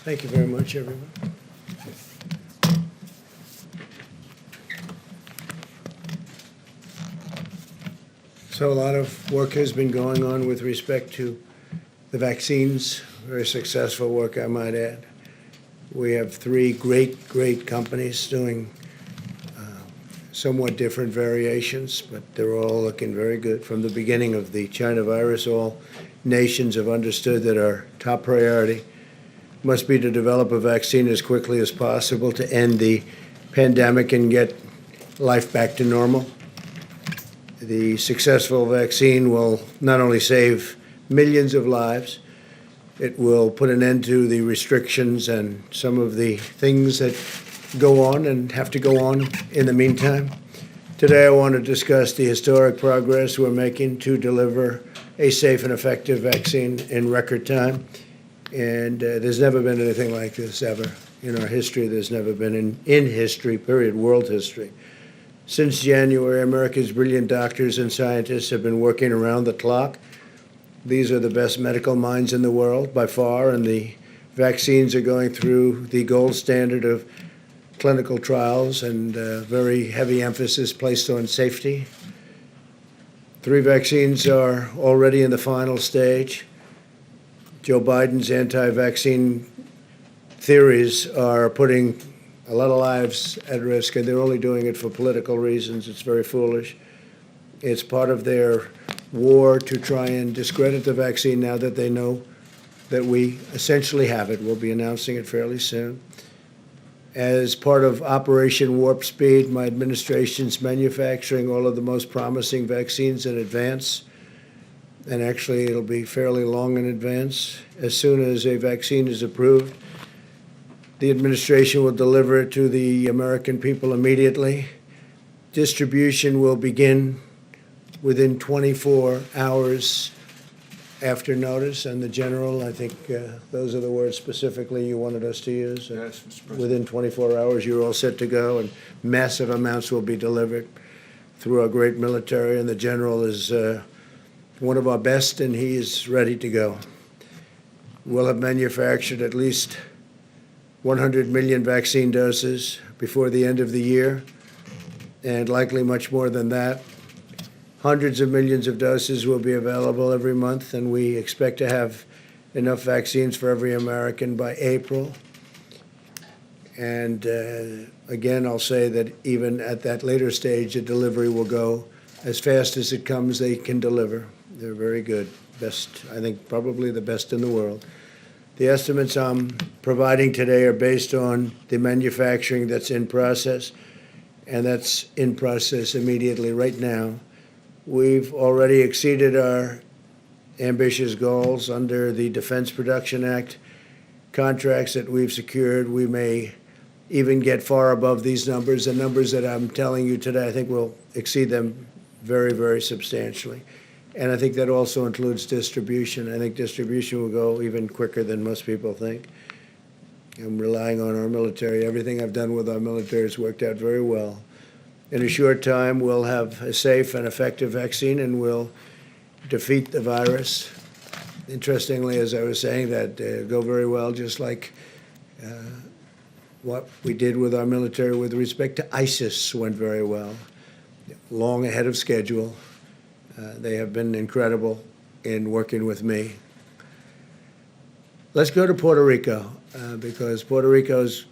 Thank you very much, everyone. So a lot of work has been going on with respect to the vaccines, very successful work, I might add. We have three great companies doing somewhat different variations, but they're all looking very good. From the beginning of the China virus, all nations have understood that our top priority must be to develop a vaccine as quickly as possible to end the pandemic and get life back to normal. The successful vaccine will not only save millions of lives, it will put an end to the restrictions and some of the things that go on and have to go on in the meantime. Today I want to discuss the historic progress we're making to deliver a safe and effective vaccine in record time. And there's never been anything like this ever in our history. There's never been in history, period, world history. Since January, America's brilliant doctors and scientists have been working around the clock. These are the best medical minds in the world by far, and the vaccines are going through the gold standard of clinical trials and very heavy emphasis placed on safety. 3 vaccines are already in the final stage. Joe Biden's anti-vaccine theories are putting a lot of lives at risk, and they're only doing it for political reasons. It's very foolish. It's part of their war to try and discredit the vaccine now that they know that we essentially have it. We'll be announcing it fairly soon. As part of Operation Warp Speed, my administration's manufacturing all of the most promising vaccines in advance, and actually it'll be fairly long in advance. As soon as a vaccine is approved, the administration will deliver it to the American people immediately. Distribution will begin within 24 hours after notice, and the general, I think those are the words specifically you wanted us to use. Yes, Mr. President. Within 24 hours, you're all set to go, and massive amounts will be delivered through our great military, and the general is one of our best, and he is ready to go. We'll have manufactured at least 100 million vaccine doses before the end of the year, and likely much more than that. Hundreds of millions of doses will be available every month, and we expect to have enough vaccines for every American by April. And again, I'll say that even at that later stage, the delivery will go as fast as it comes. They can deliver. They're very good. Best, I think, probably the best in the world. The estimates I'm providing today are based on the manufacturing that's in process, and that's in process immediately right now. We've already exceeded our ambitious goals under the Defense Production Act contracts that we've secured. We may even get far above these numbers. The numbers that I'm telling you today, I think we'll exceed them very, very substantially. And I think that also includes distribution. I think distribution will go even quicker than most people think. I'm relying on our military. Everything I've done with our military has worked out very well. In a short time, we'll have a safe and effective vaccine, and we'll defeat the virus. Interestingly, as I was saying, that go very well, just like what we did with our military with respect to ISIS went very well, long ahead of schedule. They have been incredible in working with me. Let's go to Puerto Rico, because Puerto Rico's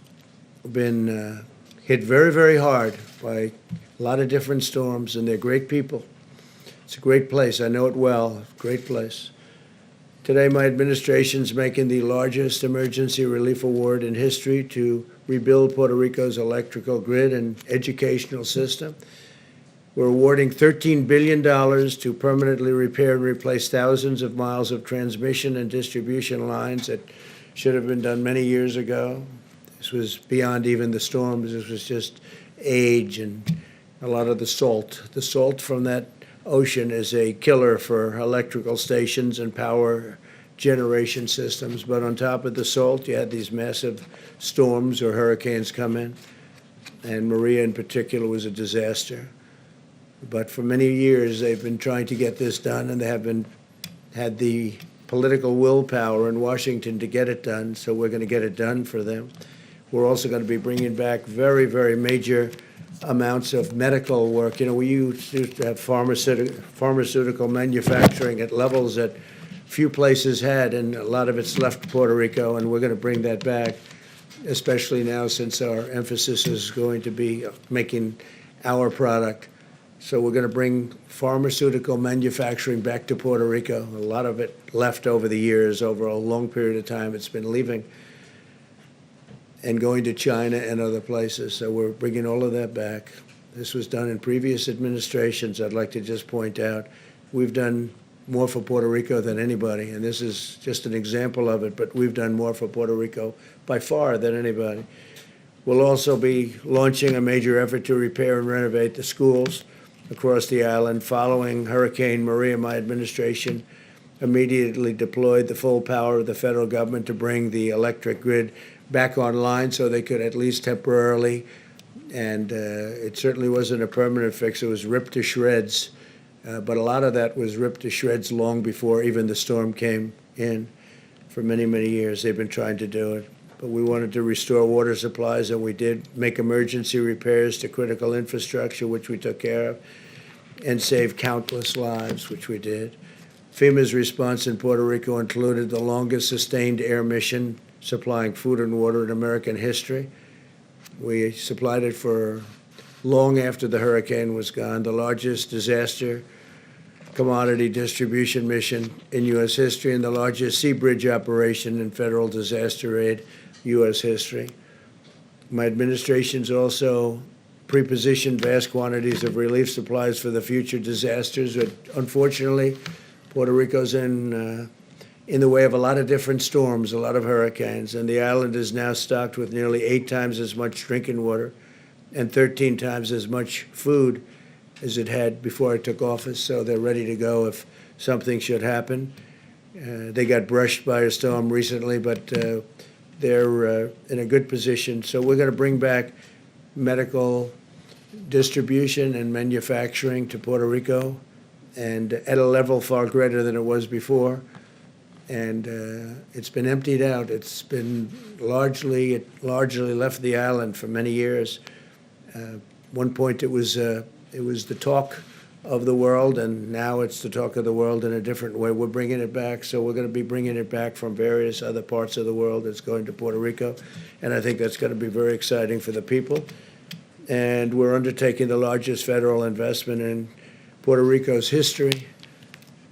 been hit very, very hard by a lot of different storms, and they're great people. It's a great place. I know it well. Great place. Today, my administration's making the largest emergency relief award in history to rebuild Puerto Rico's electrical grid and educational system. We're awarding $13 billion to permanently repair and replace thousands of miles of transmission and distribution lines that should have been done many years ago. This was beyond even the storms. This was just age and a lot of the salt. The salt from that ocean is a killer for electrical stations and power generation systems. But on top of the salt, you had these massive storms or hurricanes come in, and Maria in particular was a disaster. But for many years, they've been trying to get this done, and they have had the political willpower in Washington to get it done, so we're going to get it done for them. We're also going to be bringing back very, very major amounts of medical work. You know, we used to have pharmaceutical manufacturing at levels that few places had, and a lot of it's left Puerto Rico, and we're going to bring that back, especially now since our emphasis is going to be making our product. So we're going to bring pharmaceutical manufacturing back to Puerto Rico. A lot of it left over the years, over a long period of time. It's been leaving and going to China and other places. So we're bringing all of that back. This was done in previous administrations. I'd like to just point out, we've done more for Puerto Rico than anybody, and this is just an example of it, but we've done more for Puerto Rico by far than anybody. We'll also be launching a major effort to repair and renovate the schools across the island. Following Hurricane Maria, my administration immediately deployed the full power of the federal government to bring the electric grid back online so they could at least temporarily, and it certainly wasn't a permanent fix. It was ripped to shreds, but a lot of that was ripped to shreds long before even the storm came in. For many, many years they've been trying to do it. But we wanted to restore water supplies, and we did make emergency repairs to critical infrastructure, which we took care of, and save countless lives, which we did. FEMA's response in Puerto Rico included the longest sustained air mission supplying food and water in American history. We supplied it for long after the hurricane was gone, the largest disaster commodity distribution mission in U.S. history, and the largest sea bridge operation in federal disaster aid U.S. history. My administration's also pre-positioned vast quantities of relief supplies for the future disasters, but unfortunately, Puerto Rico's in the way of a lot of different storms, a lot of hurricanes, and the island is now stocked with nearly 8 times as much drinking water and 13 times as much food as it had before I took office, so they're ready to go if something should happen. They got brushed by a storm recently, but they're in a good position. So we're going to bring back medical distribution and manufacturing to Puerto Rico, and at a level far greater than it was before. And it's been emptied out. It's been largely left the island for many years. One point it was the talk of the world, and now it's the talk of the world in a different way. We're bringing it back, so we're going to be bringing it back from various other parts of the world. It's going to Puerto Rico, and I think that's going to be very exciting for the people. And we're undertaking the largest federal investment in Puerto Rico's history.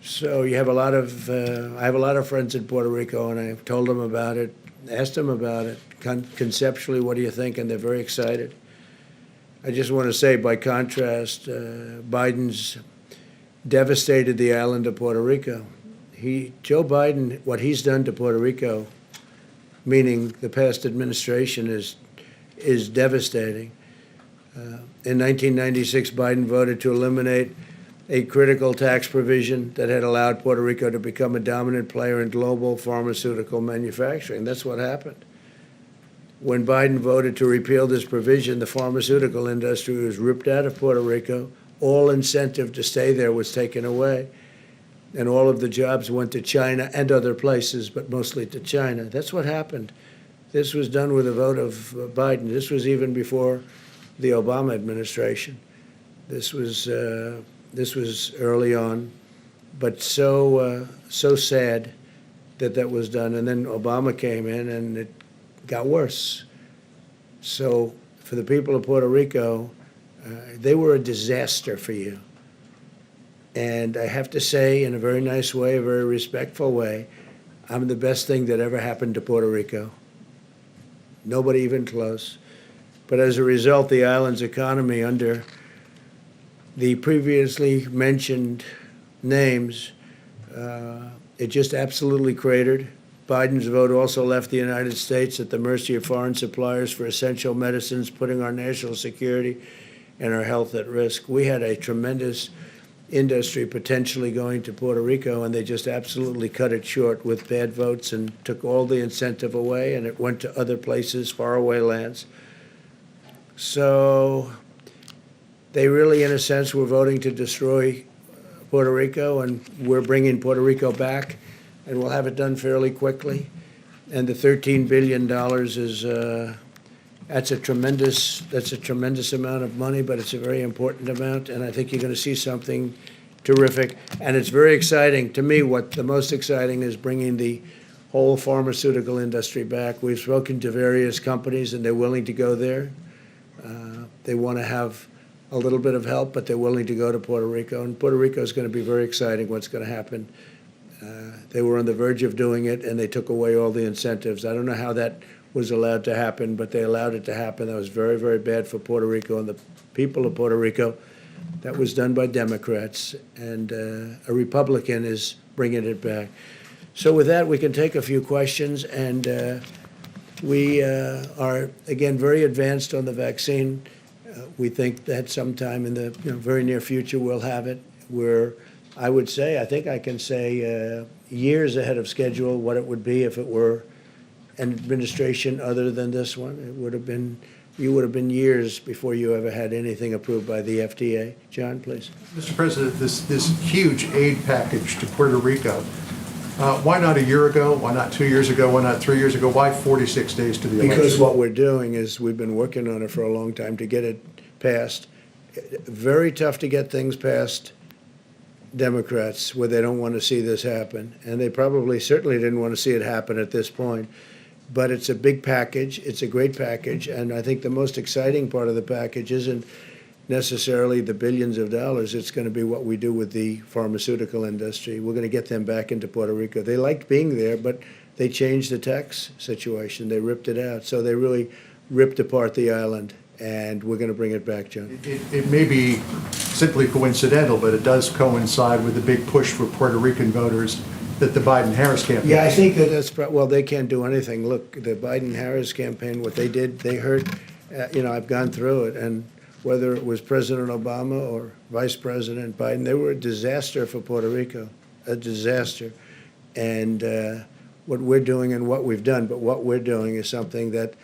So you have a lot of, I have a lot of friends in Puerto Rico, and I've told them about it, asked them about it. Conceptually, what do you think? And they're very excited. I just want to say, by contrast, Biden's devastated the island of Puerto Rico. Joe Biden, what he's done to Puerto Rico, meaning the past administration, is devastating. In 1996, Biden voted to eliminate a critical tax provision that had allowed Puerto Rico to become a dominant player in global pharmaceutical manufacturing. That's what happened. When Biden voted to repeal this provision, the pharmaceutical industry was ripped out of Puerto Rico. All incentive to stay there was taken away, and all of the jobs went to China and other places, but mostly to China. That's what happened. This was done with a vote of Biden. This was even before the Obama administration. This was early on, but so sad that was done. And then Obama came in, and it got worse. So for the people of Puerto Rico, they were a disaster for you. And I have to say, in a very nice way, a very respectful way, I'm the best thing that ever happened to Puerto Rico. Nobody even close. But as a result, the island's economy, under the previously mentioned names, it just absolutely cratered. Biden's vote also left the United States at the mercy of foreign suppliers for essential medicines, putting our national security and our health at risk. We had a tremendous industry potentially going to Puerto Rico, and they just absolutely cut it short with bad votes and took all the incentive away, and it went to other places, faraway lands. So they really, in a sense, were voting to destroy Puerto Rico, and we're bringing Puerto Rico back and we'll have it done fairly quickly. And the $13 billion is, that's a tremendous amount of money, but it's a very important amount, and I think you're going to see something terrific. And it's very exciting. To me, what the most exciting is bringing the whole pharmaceutical industry back. We've spoken to various companies, and they're willing to go there. They want to have a little bit of help, but they're willing to go to Puerto Rico. And Puerto Rico is going to be very exciting what's going to happen. They were on the verge of doing it, and they took away all the incentives. I don't know how that was allowed to happen, but they allowed it to happen. That was very, very bad for Puerto Rico and the people of Puerto Rico. That was done by Democrats, and a Republican is bringing it back. So with that, we can take a few questions, and we are, again, very advanced on the vaccine. We think that sometime in the very near future we'll have it. We're, I would say, I think I can say years ahead of schedule what it would be if it were an administration other than this one. It would have been, you would have been years before you ever had anything approved by the FDA. John, please. Mr. President, this huge aid package to Puerto Rico, why not a year ago? Why not 2 years ago? Why not 3 years ago? Why 46 days to the election? Because what we're doing is we've been working on it for a long time to get it passed. Very tough to get things passed Democrats where they don't want to see this happen. And they probably certainly didn't want to see it happen at this point. But it's a big package. It's a great package. And I think the most exciting part of the package isn't necessarily the billions of dollars. It's going to be what we do with the pharmaceutical industry. We're going to get them back into Puerto Rico. They liked being there, but they changed the tax situation. They ripped it out. So they really ripped apart the island. And we're going to bring it back, John. It may be simply coincidental, but it does coincide with the big push for Puerto Rican voters that the Biden-Harris campaign. Yeah, I think that that's, well, they can't do anything. Look, the Biden-Harris campaign, what they did, they hurt, I've gone through it, and whether it was President Obama or Vice President Biden, they were a disaster for Puerto Rico, a disaster. And what we're doing and what we've done, but what we're doing is something that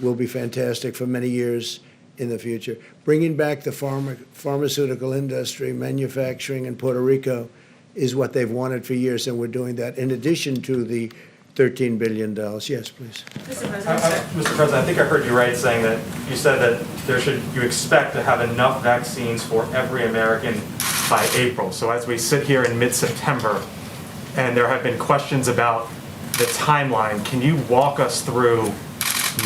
will be fantastic for many years in the future. Bringing back the pharmaceutical industry, manufacturing in Puerto Rico is what they've wanted for years, and we're doing that in addition to the $13 billion. Yes, please. Mr. President, I think I heard you right saying that you said that you expect to have enough vaccines for every American by April. So as we sit here in mid-September, and there have been questions about the timeline, can you walk us through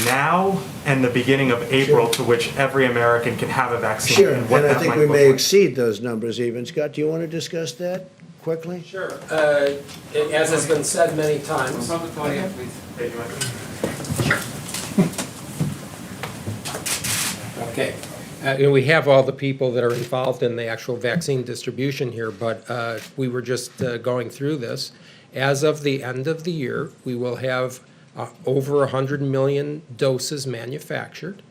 now and the beginning of April to which every American can have a vaccine? Sure, and what and I that think might we look may like? exceed those numbers even. Scott, do you want to discuss that quickly? Sure. As has been said many times. From the podium, please. Thank you, Michael. Okay. We have all the people that are involved in the actual vaccine distribution here, but we were just going through this. As of the end of the year, we will have over 100 million doses manufactured.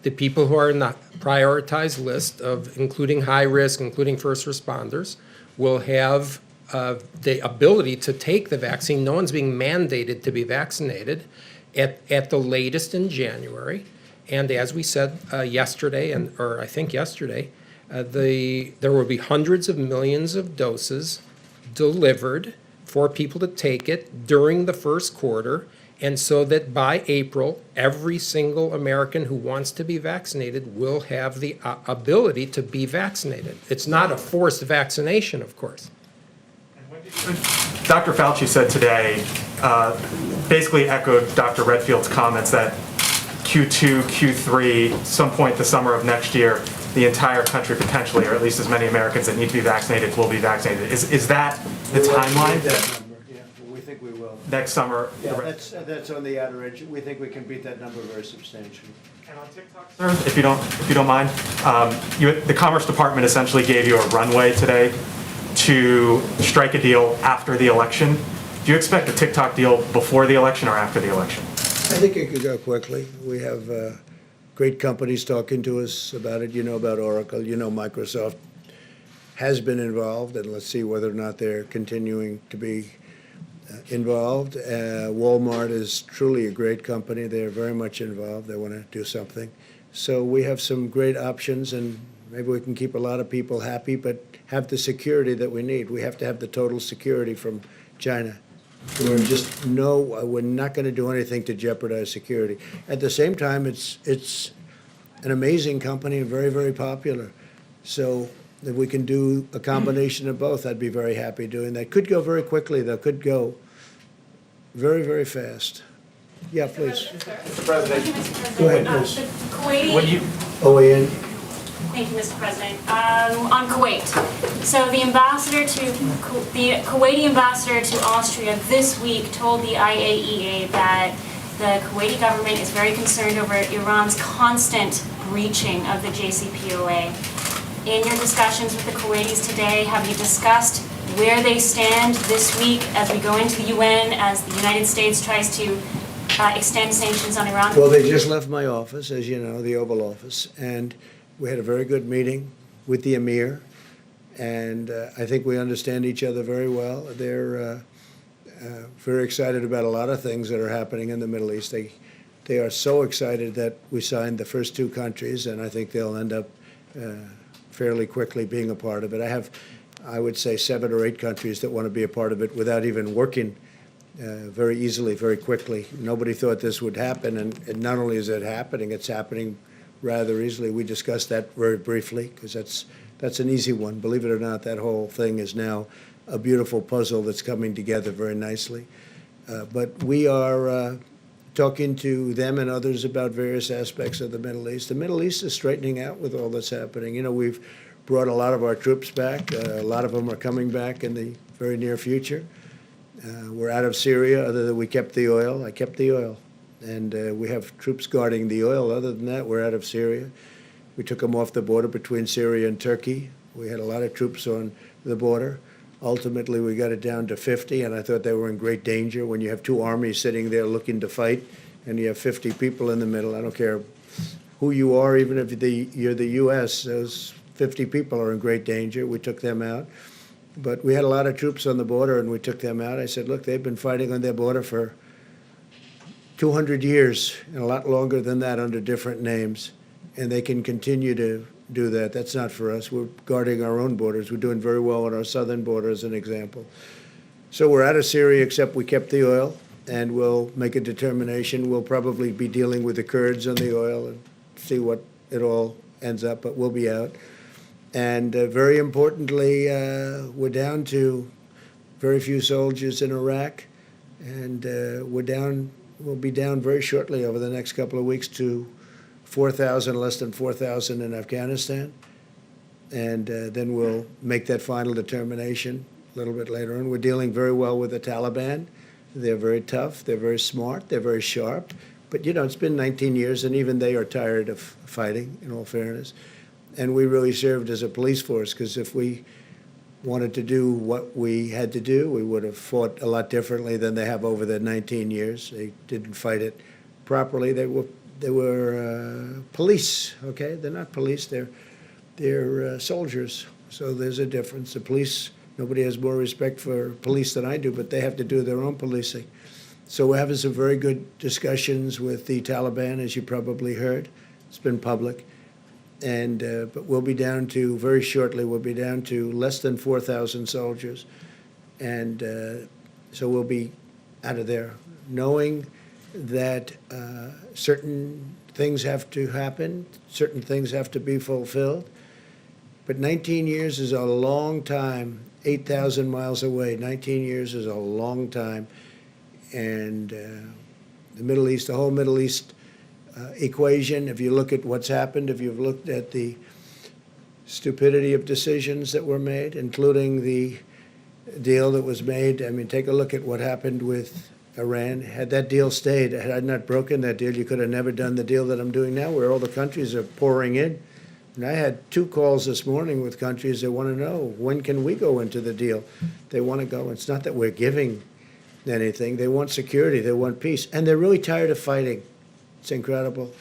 The people who are in the prioritized list of including high risk, including first responders, will have the ability to take the vaccine. No one's being mandated to be vaccinated at the latest in January. And as we said yesterday, or I think yesterday, there will be hundreds of millions of doses delivered for people to take it during the first quarter. And so that by April, every single American who wants to be vaccinated will have the ability to be vaccinated. It's not a forced vaccination, of course. Dr. Fauci said today, basically echoed Dr. Redfield's comments that Q2, Q3, some point the summer of next year, the entire country potentially, or at least as many Americans that need to be vaccinated, will be vaccinated. Is that the timeline? We think we will. Next summer? Yeah, that's on the outer edge. We think we can beat that number very substantially. And on TikTok, sir, if you don't mind, the Commerce Department essentially gave you a runway today to strike a deal after the election. Do you expect a TikTok deal before the election or after the election? I think it could go quickly. We have great companies talking to us about it. You know about Oracle. You know Microsoft has been involved, and let's see whether or not they're continuing to be involved. Walmart is truly a great company. They're very much involved. They want to do something. So we have some great options, and maybe we can keep a lot of people happy, but have the security that we need. We have to have the total security from China. We're not going to do anything to jeopardize security. At the same time, it's an amazing company and very, very popular. So if we can do a combination of both, I'd be very happy doing that. Could go very quickly, though. Could go very, very fast. Yeah, please. Mr. President, Thank you, Mr. President. Go ahead, please. The Kuwaiti. when you, OAN. Thank you, Mr. President. On Kuwait. So the Kuwaiti ambassador to Austria this week told the IAEA that the Kuwaiti government is very concerned over Iran's constant breaching of the JCPOA. In your discussions with the Kuwaitis today, have you discussed where they stand this week as we go into the UN, as the United States tries to extend sanctions on Iran? Well, they just left my office, as you know, the Oval Office, and we had a very good meeting with the Emir, and I think we understand each other very well. They're very excited about a lot of things that are happening in the Middle East. They are so excited that we signed the first two countries, and I think they'll end up fairly quickly being a part of it. I would say 7 or 8 countries that want to be a part of it without even working very easily, very quickly. Nobody thought this would happen, and not only is it happening, it's happening rather easily. We discussed that very briefly because that's an easy one. Believe it or not, that whole thing is now a beautiful puzzle that's coming together very nicely. But we are talking to them and others about various aspects of the Middle East. The Middle East is straightening out with all that's happening. You know, we've brought a lot of our troops back. A lot of them are coming back in the very near future. We're out of Syria, other than we kept the oil. I kept the oil. And we have troops guarding the oil. Other than that, we're out of Syria. We took them off the border between Syria and Turkey. We had a lot of troops on the border. Ultimately, we got it down to 50, and I thought they were in great danger when you have 2 armies sitting there looking to fight, and you have 50 people in the middle. I don't care who you are, even if you're the U.S., those 50 people are in great danger. We took them out. But we had a lot of troops on the border, and we took them out. I said, look, they've been fighting on their border for 200 years, and a lot longer than that under different names, and they can continue to do that. That's not for us. We're guarding our own borders. We're doing very well on our southern border, as an example. So we're out of Syria, except we kept the oil, and we'll make a determination. We'll probably be dealing with the Kurds on the oil and see what it all ends up, but we'll be out. And very importantly, we're down to very few soldiers in Iraq, and we'll be down very shortly over the next couple of weeks to 4,000, less than 4,000 in Afghanistan. And then we'll make that final determination a little bit later on. We're dealing very well with the Taliban. They're very tough, they're very smart, they're very sharp. But, you know, it's been 19 years, and even they are tired of fighting, in all fairness. And we really served as a police force, because if we wanted to do what we had to do, we would have fought a lot differently than they have over the 19 years. They didn't fight it properly. They were police, okay? They're not police, they're soldiers. So there's a difference. The police, nobody has more respect for police than I do, but they have to do their own policing. So we're having some very good discussions with the Taliban, as you probably heard. It's been public. And but we'll be down to, very shortly, we'll be down to less than 4,000 soldiers. And so we'll be out of there, knowing that certain things have to happen, certain things have to be fulfilled. But 19 years is a long time, 8,000 miles away. 19 years is a long time. And the Middle East, the whole Middle East equation, if you look at what's happened, if you've looked at the stupidity of decisions that were made, including the deal that was made. I mean, take a look at what happened with Iran. Had that deal stayed, had I not broken that deal, you could have never done the deal that I'm doing now, where all the countries are pouring in. And I had 2 calls this morning with countries that want to know, when can we go into the deal? They want to go. It's not that we're giving anything. They want security. They want peace. And they're really tired of fighting. It's incredible.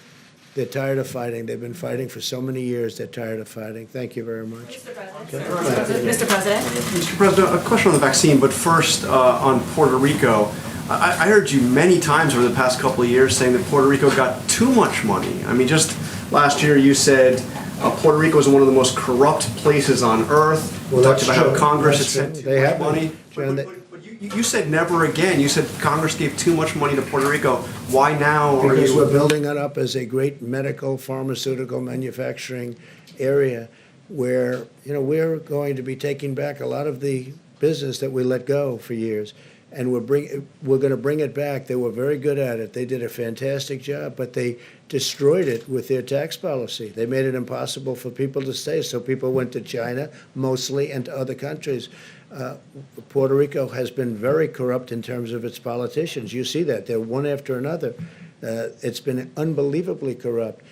They're tired of fighting. They've been fighting for so many years. They're tired of fighting. Thank you very much. Mr. President. Mr. President. Mr. President, a question on the vaccine, but first on Puerto Rico. I heard you many times over the past couple of years saying that Puerto Rico got too much money. I mean, just last year you said Puerto Rico is one of the most corrupt places on earth. Well, You talked that's about how true. Congress That's had sent true. too They much have been. money. John, But You said never again. You said Congress gave too much money to Puerto Rico. Why now are Because we're you? building it up as a great medical, pharmaceutical, manufacturing area where, we're going to be taking back a lot of the business that we let go for years. And we're going to bring it back. They were very good at it. They did a fantastic job, but they destroyed it with their tax policy. They made it impossible for people to stay, so people went to China mostly and to other countries. Puerto Rico has been very corrupt in terms of its politicians. You see that. They're one after another. It's been unbelievably corrupt.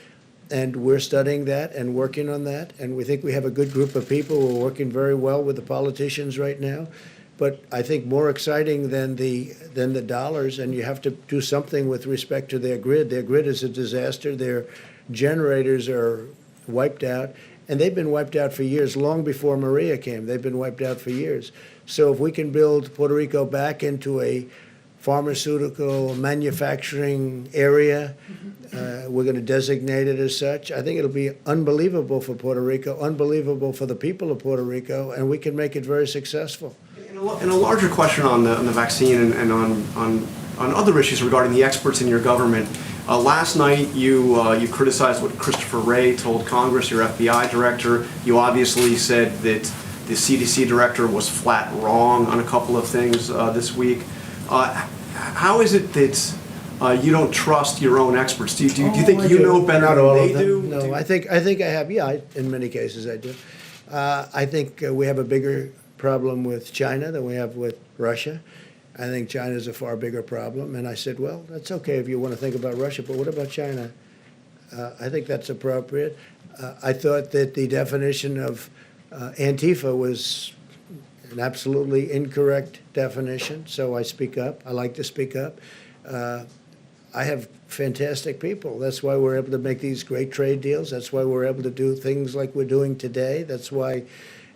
And we're studying that and working on that. And we think we have a good group of people. We're working very well with the politicians right now. But I think more exciting than the dollars, and you have to do something with respect to their grid. Their grid is a disaster. Their generators are wiped out. And they've been wiped out for years, long before Maria came. They've been wiped out for years. So if we can build Puerto Rico back into a pharmaceutical manufacturing area, we're going to designate it as such. I think it'll be unbelievable for Puerto Rico, unbelievable for the people of Puerto Rico, and we can make it very successful. And a larger question on the vaccine and on other issues regarding the experts in your government. Last night, you criticized what Christopher Wray told Congress, your FBI director. You obviously said that the CDC director was flat wrong on a couple of things this week. How is it that you don't trust your own experts? Do you think you know better Not than all they of them. do? No, I think I have. Yeah, in many cases I do. I think we have a bigger problem with China than we have with Russia. I think China is a far bigger problem. And I said, well, that's okay if you want to think about Russia, but what about China? I think that's appropriate. I thought that the definition of Antifa was an absolutely incorrect definition, so I speak up. I like to speak up. I have fantastic people. That's why we're able to make these great trade deals. That's why we're able to do things like we're doing today. That's why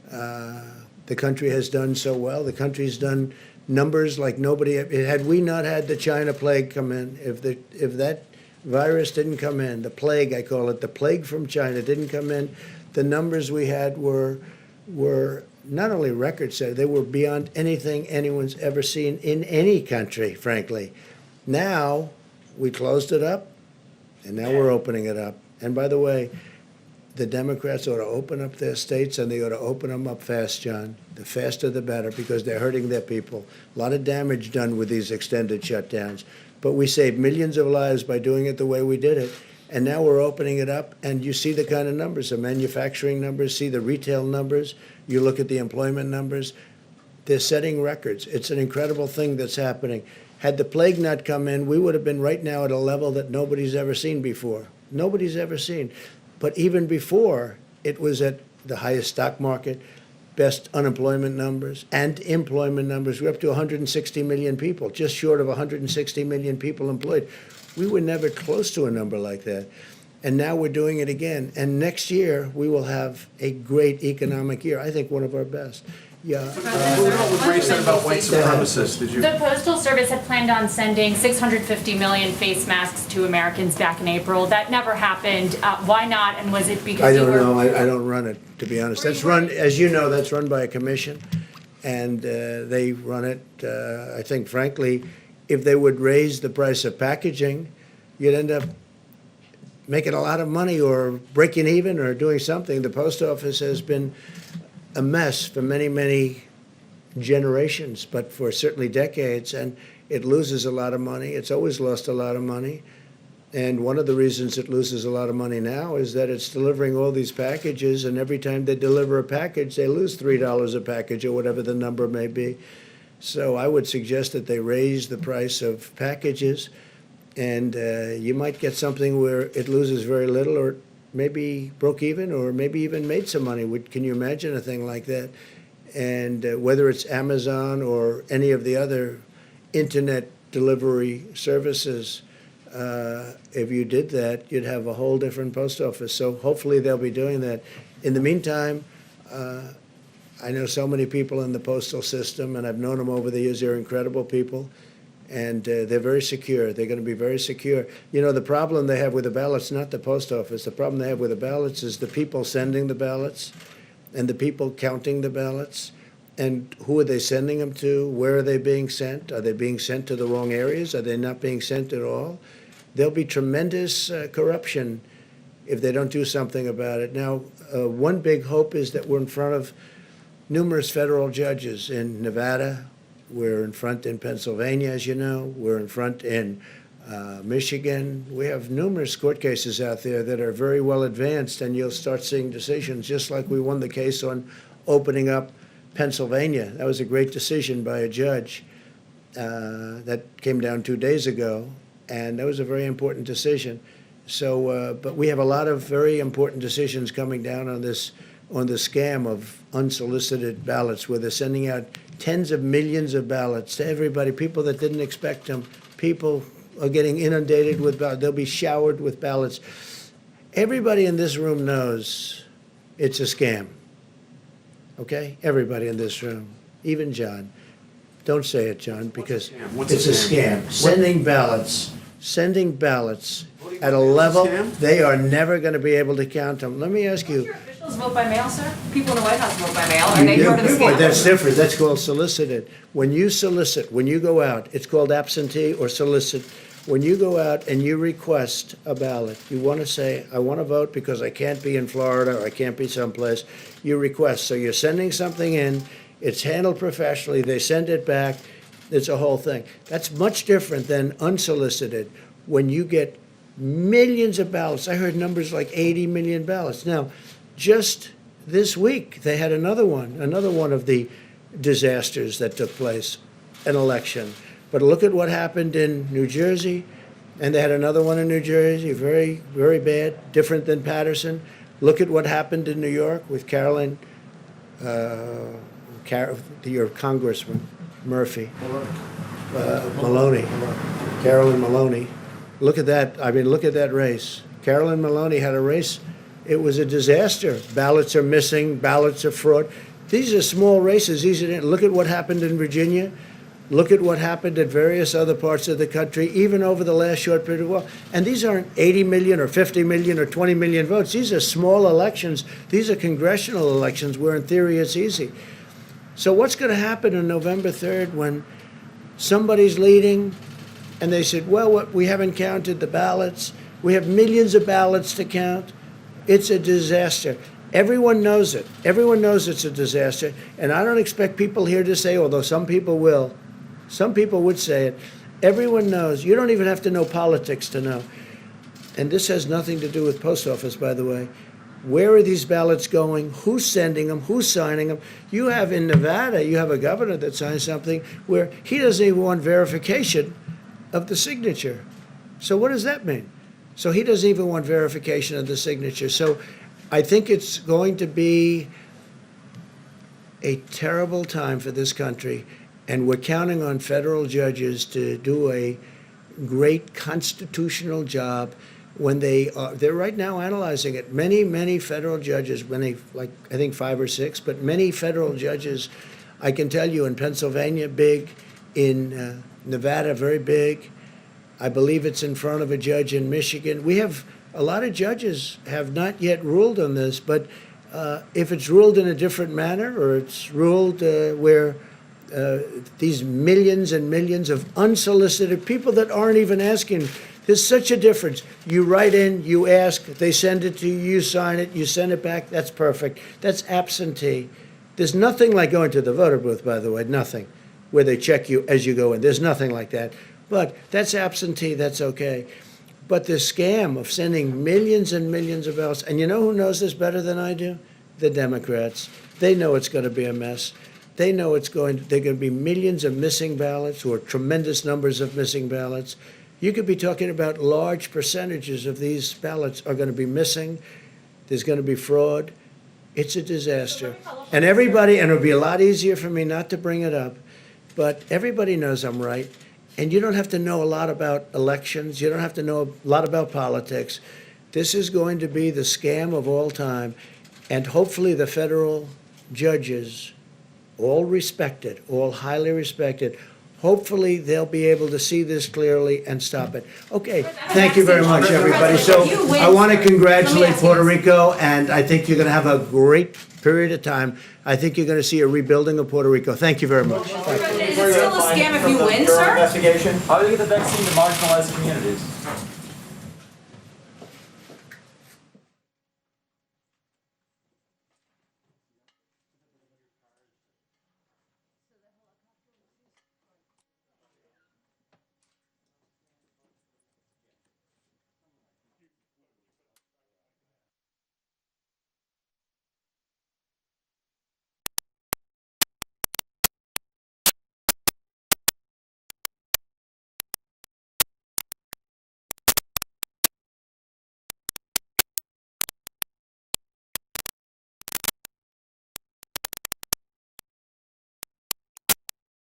the country has done so well. The country's done numbers like nobody. Had we not had the China plague come in, if that virus didn't come in, the plague, I call it, the plague from China didn't come in, the numbers we had were not only record-setting, they were beyond anything anyone's ever seen in any country, frankly. Now, we closed it up, and now we're opening it up. And by the way, the Democrats ought to open up their states, and they ought to open them up fast, John. The faster the better, because they're hurting their people. A lot of damage done with these extended shutdowns. But we saved millions of lives by doing it the way we did it. And now we're opening it up, and you see the kind of numbers, the manufacturing numbers, see the retail numbers, you look at the employment numbers. They're setting records. It's an incredible thing that's happening. Had the plague not come in, we would have been right now at a level that nobody's ever seen before. Nobody's ever seen. But even before, it was at the highest stock market, best unemployment numbers, and employment numbers. We're up to 160 million people, just short of 160 million people employed. We were never close to a number like that. And now we're doing it again. And next year, we will have a great economic year. I think one of our best. Yeah. What Ray said about white supremacists, did you? The Postal Service had planned on sending 650 million face masks to Americans back in April. That never happened. Why not? And was it because I you don't were... know. I don't run it, to be honest. That's run, as you know, that's run by a commission. And they run it, I think, frankly, if they would raise the price of packaging, you'd end up making a lot of money or breaking even or doing something. The post office has been a mess for many, many generations, but for certainly decades, and it loses a lot of money. It's always lost a lot of money. And one of the reasons it loses a lot of money now is that it's delivering all these packages, and every time they deliver a package, they lose $3 a package or whatever the number may be. So I would suggest that they raise the price of packages, and you might get something where it loses very little or maybe broke even or maybe even made some money. Can you imagine a thing like that? And whether it's Amazon or any of the other internet delivery services, if you did that, you'd have a whole different post office. So hopefully they'll be doing that. In the meantime, I know so many people in the postal system, and I've known them over the years. They're incredible people. And they're very secure. They're going to be very secure. You know, the problem they have with the ballots, not the post office, the problem they have with the ballots is the people sending the ballots and the people counting the ballots. And who are they sending them to? Where are they being sent? Are they being sent to the wrong areas? Are they not being sent at all? There'll be tremendous corruption if they don't do something about it. Now, one big hope is that we're in front of numerous federal judges in Nevada. We're in front in Pennsylvania, as you know. We're in front in Michigan. We have numerous court cases out there that are very well advanced, and you'll start seeing decisions, just like we won the case on opening up Pennsylvania. That was a great decision by a judge that came down 2 days ago, and that was a very important decision. So, but we have a lot of very important decisions coming down on this, on the scam of unsolicited ballots, where they're sending out tens of millions of ballots to everybody, people that didn't expect them. People are getting inundated with ballots. They'll be showered with ballots. Everybody in this room knows it's a scam. Okay? Everybody in this room, even John. Don't say it, John, because What's a it's a scam? scam. Sending ballots at a level Scam? they are never going to be able to count them. Let me ask Don't you. your officials vote by mail, sir? People in the White House vote by mail. Are they part of the But scam? that's different. That's called solicited. When you solicit, when you go out, it's called absentee or solicit. When you go out and you request a ballot, you want to say, I want to vote because I can't be in Florida or I can't be someplace. You request. So you're sending something in. It's handled professionally. They send it back. It's a whole thing. That's much different than unsolicited. When you get millions of ballots, I heard numbers like 80 million ballots. Now, just this week, they had another one of the disasters that took place, an election. But look at what happened in New Jersey, and they had another one in New Jersey, very, very bad, different than Patterson. Look at what happened in New York with Carolyn, your Congressman, Murphy. Maloney. Carolyn Maloney. Look at that. I mean, look at that race. Carolyn Maloney had a race. It was a disaster. Ballots are missing. Ballots are fraud. These are small races. Look at what happened in Virginia. Look at what happened at various other parts of the country, even over the last short period of time. And these aren't 80 million or 50 million or 20 million votes. These are small elections. These are congressional elections where, in theory, it's easy. So what's going to happen on November 3rd when somebody's leading and they said, well, we haven't counted the ballots. We have millions of ballots to count. It's a disaster. Everyone knows it. Everyone knows it's a disaster. And I don't expect people here to say, although some people will, some people would say it. Everyone knows. You don't even have to know politics to know. And this has nothing to do with post office, by the way. Where are these ballots going? Who's sending them? Who's signing them? You have in Nevada, you have a governor that signed something where he doesn't even want verification of the signature. So what does that mean? So he doesn't even want verification of the signature. So I think it's going to be a terrible time for this country, and we're counting on federal judges to do a great constitutional job when they're right now analyzing it. Many federal judges, like I think 5 or 6, but many federal judges, I can tell you in Pennsylvania, big, in Nevada, very big. I believe it's in front of a judge in Michigan. We have a lot of judges have not yet ruled on this, but if it's ruled in a different manner, or it's ruled where these millions and millions of unsolicited people that aren't even asking, there's such a difference. You write in, you ask, they send it to you, you sign it, you send it back, that's perfect. That's absentee. There's nothing like going to the voter booth, by the way, nothing, where they check you as you go in. There's nothing like that. But that's absentee, that's okay. But the scam of sending millions and millions of ballots, and you know who knows this better than I do? The Democrats. They know it's going to be a mess. They know they're going to be millions of missing ballots or tremendous numbers of missing ballots. You could be talking about large percentages of these ballots are going to be missing. There's going to be fraud. It's a disaster. And it'll be a lot easier for me not to bring it up, but everybody knows I'm right. And you don't have to know a lot about elections. You don't have to know a lot about politics. This is going to be the scam of all time. And hopefully the federal judges, all respected, all highly respected, hopefully they'll be able to see this clearly and stop it. Okay, thank you very much, everybody. So I want to congratulate Puerto Rico, and I think you're going to have a great period of time, I think you're going to see a rebuilding of Puerto Rico. Thank you very much. Is it still a scam if you win, sir? Investigation, how do you get the vaccine to marginalized communities?